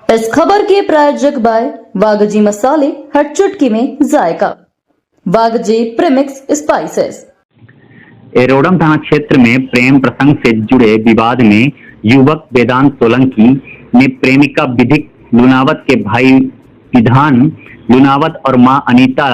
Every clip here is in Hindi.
इस खबर के प्रायोजक बाय वागजी मसाले हर चुटकी में जायका, वागजी प्रीमिक्स स्पाइसेस। एरोडम थाना क्षेत्र में प्रेम प्रसंग से जुड़े विवाद में युवक वेदांत सोलंकी ने प्रेमिका विधिक लुनावत के भाई विधान लुनावत और मां अनीता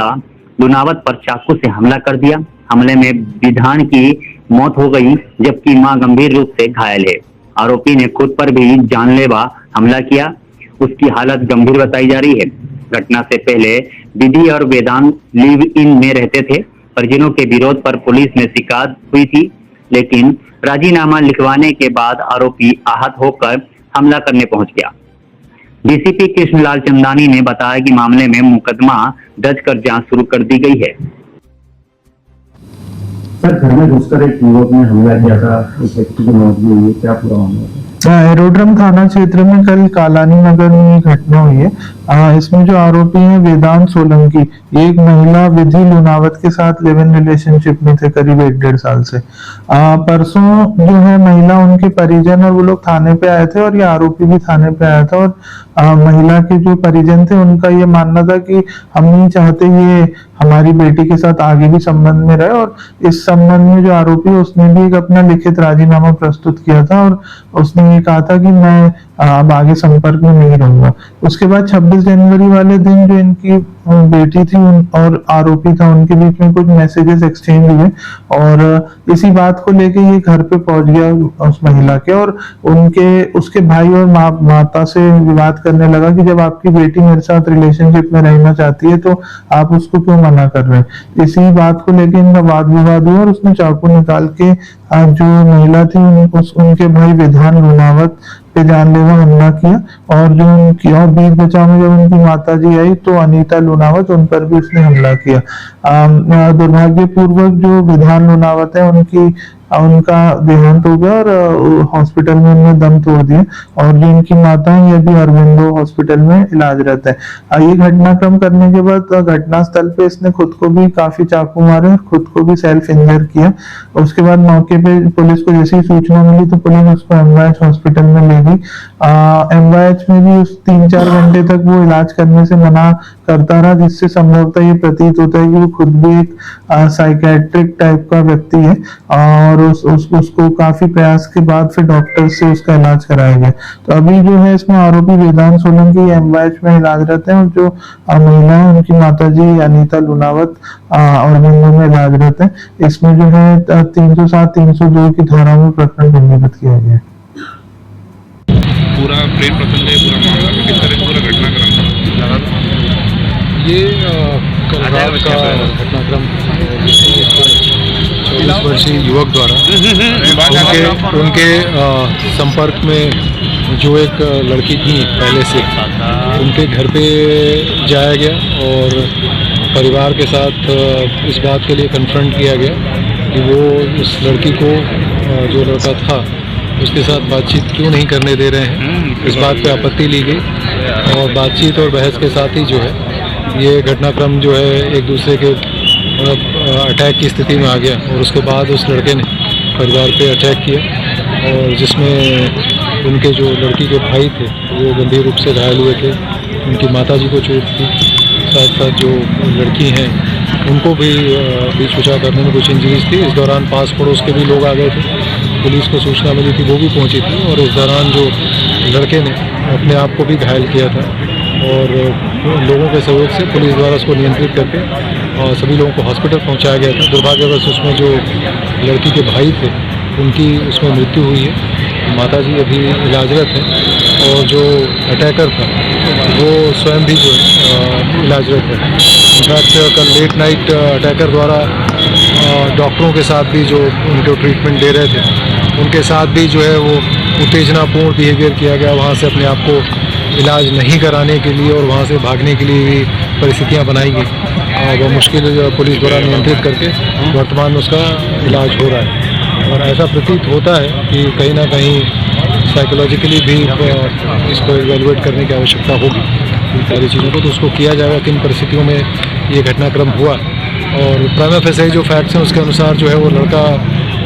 लुनावत पर चाकू से हमला कर दिया। हमले में विधान की मौत हो गई, जबकि मां गंभीर रूप से घायल है। आरोपी ने खुद पर भी जानलेवा हमला किया, उसकी हालत गंभीर बताई जा रही है। घटना से पहले विधि और वेदांत लिव इन में रहते थे। परिजनों के विरोध पर पुलिस में शिकायत हुई थी, लेकिन राजीनामा लिखवाने के बाद आरोपी आहत होकर हमला करने पहुंच गया। डीसीपी कृष्णलाल चंदानी ने बताया कि मामले में मुकदमा दर्ज कर जांच शुरू कर दी गई है। सर, घर में घुसकर एक युवक ने हमला किया था, एक व्यक्ति की मौत भी हुई, क्या पूरा मामला? एरोड्रम थाना क्षेत्र में कल कालानी नगर में एक घटना हुई है। इसमें जो आरोपी है वेदांत सोलंकी, एक महिला विधि लुनावत के साथ लिव इन रिलेशनशिप में थे करीब 1-1.5 साल से। परसों जो है महिला, उनके परिजन और वो लोग थाने पे आए थे और ये आरोपी भी थाने पे आया था। और महिला के जो परिजन थे उनका ये मानना था कि हम नहीं चाहते ये हमारी बेटी के साथ आगे भी संबंध में रहे, और इस संबंध में जो आरोपी है उसने भी एक अपना लिखित राजीनामा प्रस्तुत किया था और उसने ये कहा था कि मैं अब आगे संपर्क में नहीं रहूंगा। उसके बाद 26 जनवरी वाले दिन जो इनकी बेटी थी और आरोपी था, उनके बीच में कुछ मैसेजेस एक्सचेंज हुए और इसी बात को लेके ये घर पे पहुंच गया उस महिला के, और उसके भाई और माता से विवाद करने लगा कि जब आपकी बेटी मेरे साथ रिलेशनशिप में रहना चाहती है तो आप उसको क्यों मना कर रहे हैं। इसी बात को लेके इनका वाद विवाद हुआ और उसने चाकू निकाल के जो महिला थी उनके भाई विधान लुनावत पे जानलेवा हमला किया। और जो उनकी और बीच बचाव में जब उनकी माता जी आई तो अनीता लुनावत, उन पर भी उसने हमला किया। दुर्भाग्यपूर्वक जो विधान लुनावत है उनका देहांत हो गया और हॉस्पिटल में उन्होंने दम तोड़ दिए, और जो इनकी माता है ये भी अरविंदो हॉस्पिटल में इलाजरत है। ये घटनाक्रम करने के बाद घटनास्थल पे इसने खुद को भी काफी चाकू मारे और खुद को भी सेल्फ इंजर किया। उसके बाद मौके पे पुलिस को जैसी सूचना मिली तो पुलिस उसको एमवाईएच हॉस्पिटल में ले गई। एमवाईएच में भी उस 3-4 घंटे तक वो इलाज करने से मना करता रहा, जिससे संभवतः ये प्रतीत होता है कि वो खुद भी एक साइकेट्रिक टाइप का व्यक्ति है, और उसको काफी प्रयास के बाद फिर डॉक्टर से उसका इलाज कराया गया। तो अभी जो है इसमें आरोपी वेदांत सोलंकी एमवाईएच में इलाजरत है, और जो महिला है उनकी माताजी अनीता लुनावत और बिंदु में इलाजरत है। इसमें जो है 307-302 की धारा में प्रकरण पंजीबद्ध किया गया है। पूरा प्रेम प्रसंग है, पूरा मामला किस तरह से पूरा घटनाक्रम ये कल रात का घटनाक्रम 24 वर्षीय युवक द्वारा उनके संपर्क में जो एक लड़की थी पहले से, उनके घर पे जाया गया और परिवार के साथ इस बात के लिए कन्फ्रंट किया गया कि वो उस लड़की को, जो लड़का था उसके साथ बातचीत क्यों नहीं करने दे रहे हैं। इस बात पे आपत्ति ली गई और बातचीत और बहस के साथ ही जो है ये घटनाक्रम जो है एक दूसरे के अटैक की स्थिति में आ गया, और उसके बाद उस लड़के ने परिवार पे अटैक किया, और जिसमें उनके जो लड़की के भाई थे वो गंभीर रूप से घायल हुए थे। उनकी माताजी को चोट थी, साथ साथ जो लड़की हैं उनको भी बीच बचाव करने में कुछ इंजरीज थी। इस दौरान पास पड़ोस के भी लोग आ गए थे, पुलिस को सूचना मिली थी, वो भी पहुंची थी, और इस दौरान जो लड़के ने अपने आप को भी घायल किया था, और लोगों के सहयोग से पुलिस द्वारा उसको नियंत्रित करके और सभी लोगों को हॉस्पिटल पहुंचाया गया था। दुर्भाग्यवश उसमें जो लड़की के भाई थे उनकी उसमें मृत्यु हुई है, माताजी अभी इलाजरत है, और जो अटैकर था वो स्वयं भी जो है इलाजरत है। इनफैक्ट कल लेट नाइट अटैकर द्वारा डॉक्टरों के साथ भी जो उनको ट्रीटमेंट दे रहे थे उनके साथ भी जो है वो उत्तेजनापूर्ण बिहेवियर किया गया, वहाँ से अपने आप को इलाज नहीं कराने के लिए और वहाँ से भागने के लिए भी परिस्थितियाँ बनाई गई। वो मुश्किल पुलिस द्वारा नियंत्रित करके वर्तमान में उसका इलाज हो रहा है, और ऐसा प्रतीत होता है कि कहीं ना कहीं साइकोलॉजिकली भी इसको इवेलुएट करने की आवश्यकता होगी इन सारी चीज़ों को। तो उसको किया जाएगा किन परिस्थितियों में ये घटनाक्रम हुआ, और प्राइमा फेसाई जो फैक्ट्स हैं उसके अनुसार जो है वो लड़का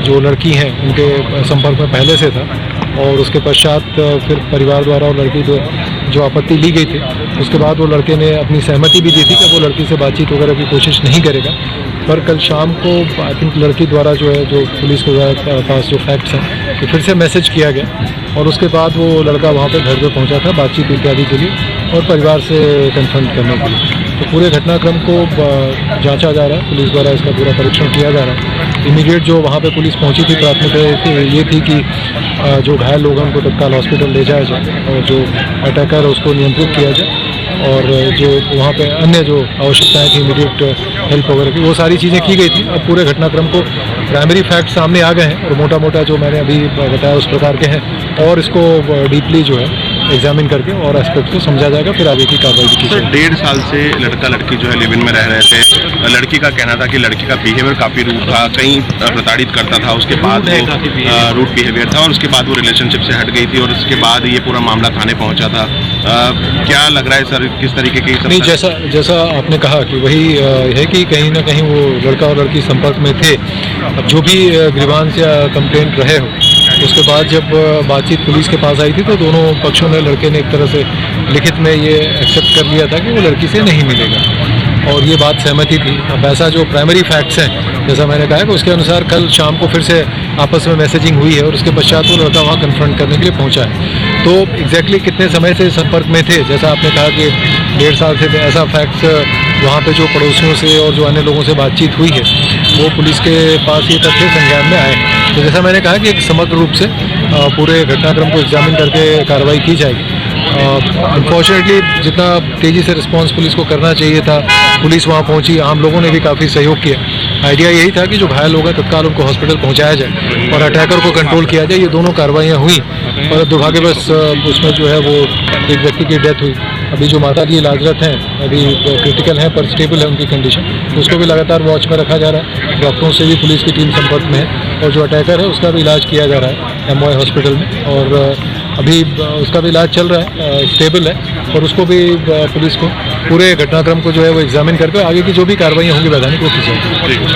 जो लड़की हैं उनके संपर्क में पहले से था, और उसके पश्चात फिर परिवार द्वारा और लड़की जो आपत्ति ली गई थी, उसके बाद वो लड़के ने अपनी सहमति भी दी थी कि वो लड़की से बातचीत वगैरह की कोशिश नहीं करेगा। पर कल शाम को आई थिंक लड़की द्वारा जो है, जो पुलिस के पास जो फैक्ट्स हैं, तो फिर से मैसेज किया गया और उसके बाद वो लड़का वहाँ पे घर पे पहुँचा था बातचीत इत्यादि के लिए और परिवार से कन्फर्म करने के लिए। तो पूरे घटनाक्रम को जांचा जा रहा है, पुलिस द्वारा इसका पूरा परीक्षण किया जा रहा है। इमीडिएट जो वहाँ पे पुलिस पहुँची थी, प्राथमिकता ये थी कि जो घायल लोग हैं उनको तत्काल हॉस्पिटल ले जाया जाए और जो अटैकर है उसको नियंत्रित किया जाए और जो वहाँ पे अन्य जो आवश्यकताएं थी इमीडिएट हेल्प वगैरह की, वो सारी चीज़ें की गई थी। अब पूरे घटनाक्रम को प्राइमरी फैक्ट सामने आ गए हैं और मोटा मोटा जो मैंने अभी बताया उस प्रकार के हैं और इसको डीपली जो है एग्जामिन करके और एस्पेक्ट को समझा जाएगा, फिर आगे की कार्रवाई की जाएगी। 1.5 साल से लड़का लड़की जो है लिव इन में रह रहे थे। लड़की का कहना था कि लड़की का बिहेवियर काफ़ी रूड था, कहीं प्रताड़ित करता था, उसके बाद वो रूड बिहेवियर था और उसके बाद वो रिलेशनशिप से हट गई थी और उसके बाद ये पूरा मामला थाने पहुंचा था। क्या लग रहा है सर, किस तरीके की नहीं, जैसा आपने कहा कि वही है कि कहीं ना कहीं वो लड़का और लड़की संपर्क में थे। अब जो भी ग्रीवांस या कंप्लेंट रहे हो, उसके बाद जब बातचीत पुलिस के पास आई थी तो दोनों पक्षों ने, लड़के ने एक तरह से लिखित में ये एक्सेप्ट कर लिया था कि वो लड़की से नहीं मिलेगा और ये बात सहमति थी। अब ऐसा जो प्राइमरी फैक्ट्स हैं, जैसा मैंने कहा कि उसके अनुसार कल शाम को फिर से आपस में मैसेजिंग हुई है और उसके पश्चात वो लड़का वहाँ कन्फ्रंट करने के लिए पहुँचा है। तो एग्जैक्टली कितने समय से संपर्क में थे, जैसा आपने कहा कि 1.5 साल से, ऐसा फैक्ट्स वहाँ पे जो पड़ोसियों से और जो अन्य लोगों से बातचीत हुई है वो पुलिस के पास ये तथ्य संज्ञान में आए। तो जैसा मैंने कहा कि एक समग्र रूप से पूरे घटनाक्रम को एग्जामिन करके कार्रवाई की जाएगी। अनफॉर्चुनेटली जितना तेज़ी से रिस्पांस पुलिस को करना चाहिए था, पुलिस वहाँ पहुँची, आम लोगों ने भी काफ़ी सहयोग किया। आइडिया यही था कि जो घायल लोग हैं तत्काल उनको हॉस्पिटल पहुँचाया जाए और अटैकर को कंट्रोल किया जाए। ये दोनों कार्रवाइयाँ हुई और दुर्भाग्यवश उसमें जो है वो एक व्यक्ति की डेथ हुई। अभी जो माता जी इलाजरत हैं, अभी क्रिटिकल हैं पर स्टेबल है उनकी कंडीशन, तो उसको भी लगातार वॉच में रखा जा रहा है। डॉक्टरों से भी पुलिस की टीम संपर्क में है और जो अटैकर है उसका भी इलाज किया जा रहा है MOI हॉस्पिटल में और अभी उसका भी इलाज चल रहा है, स्टेबल है और उसको भी पुलिस को पूरे घटनाक्रम को जो है वो एग्जामिन करके आगे की जो भी कार्रवाई होंगी वैधानिक वो की जाएगी।